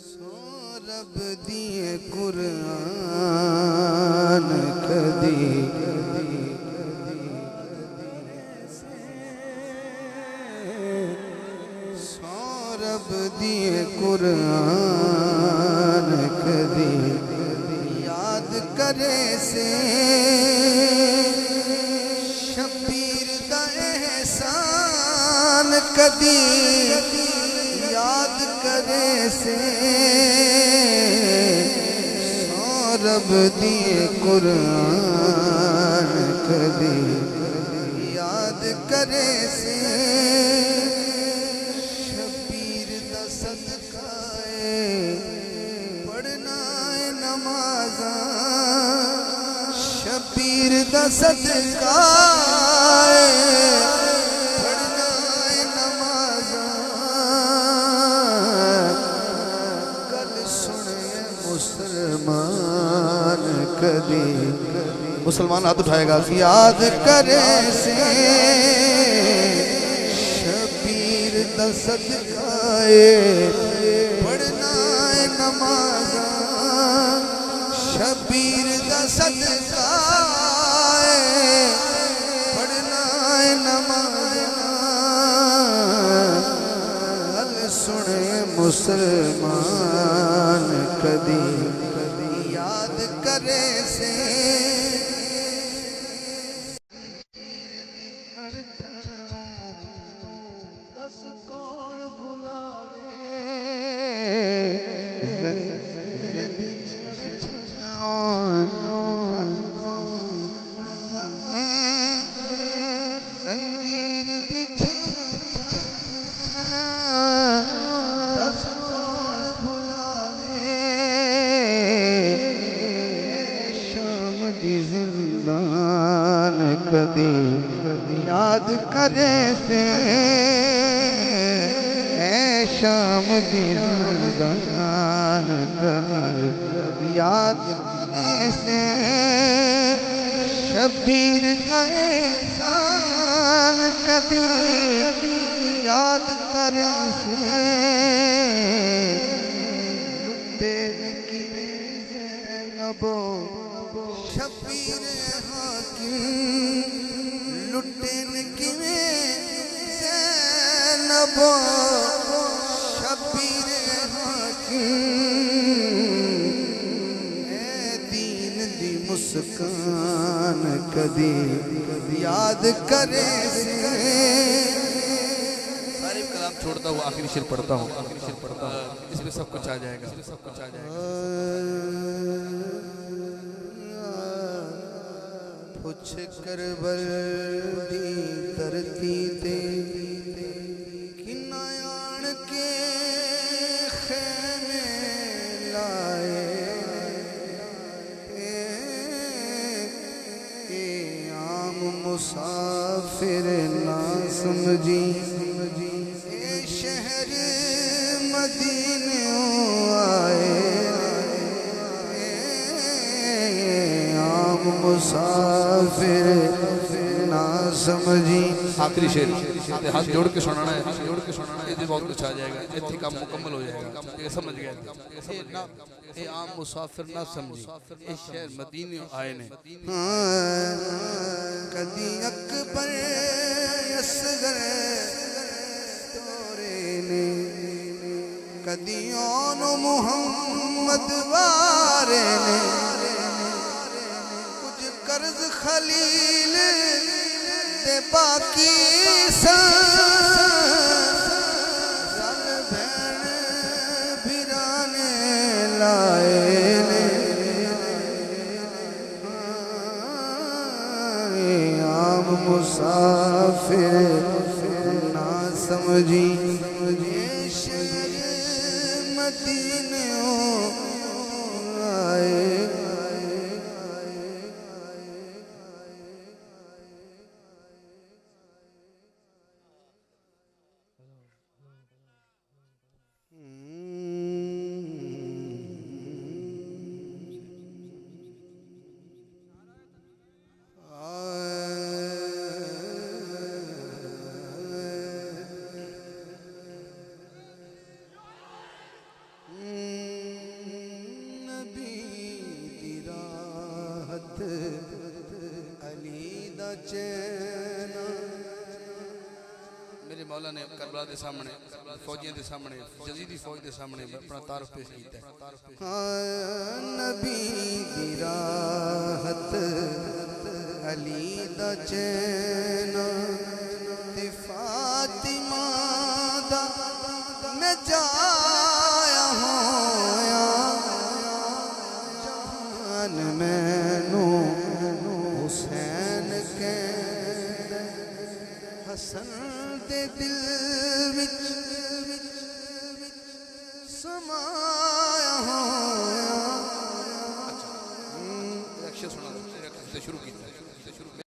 سورب دیے قرآن کدی سورب دیے قرآن کدی یاد کرے سے شبیر دا احسان کدی یاد کرے سے سورب دیے قرآن کدی یاد کرے سے شبیر دا صدقائے پڑھنا نمازاں شبیر دا صدقائے پڑھنا نمازاں گل سنے مسلمان کدی مسلمان ہاتھ اٹھائے گا یاد کرے سے شبیر دا صدقائے پڑھنا نمازاں شبیر دا صدقائے پڑھنا نمازاں گل سنے مسلمان کدی یاد کرے سے کدی یاد کرے سے اے شام دی زندان کدی یاد کرے سے شبیر کا احسان کدی یاد کرے سے لٹے کی زینبو شبیر لٹن کیویں زینب شبیر حکیم اے دین دی مسکان کدی یاد کرے سے سارے کلام چھوڑتا ہوں آخری شعر پڑھتا ہوں اس میں سب کچھ آ جائے گا پوچھ کربل دی دھرتی تے کنہ آن کے خیمے لائے اے عام مسافر نہ سمجھی اے شہر مدینوں آئے مسافر نہ سمجھی آخری شعر ہاتھ جوڑ کے سنانا ہے یہ بہت کچھ آ جائے گا اتنی کام مکمل ہو جائے گا یہ سمجھ گئے اے عام مسافر نہ سمجھی اے شہر مدینے آئے نے کدی اکبر اصغر تورے نے کدی اون محمد وارے نے قرض خلیل دے باقی سن بھین بھیرانے لائے نے عام مسافر نہ سمجھی شہر مدینوں آئے مولا نے کربلا دے سامنے فوجیاں دے سامنے یزیدی فوج دے سامنے اپنا تعارف پیش کیتا ہے نبی دی راحت علی دا چین تے فاطمہ دا میں جایا ہویا جان مینو حسین کہندے حسن دے دل وچ سما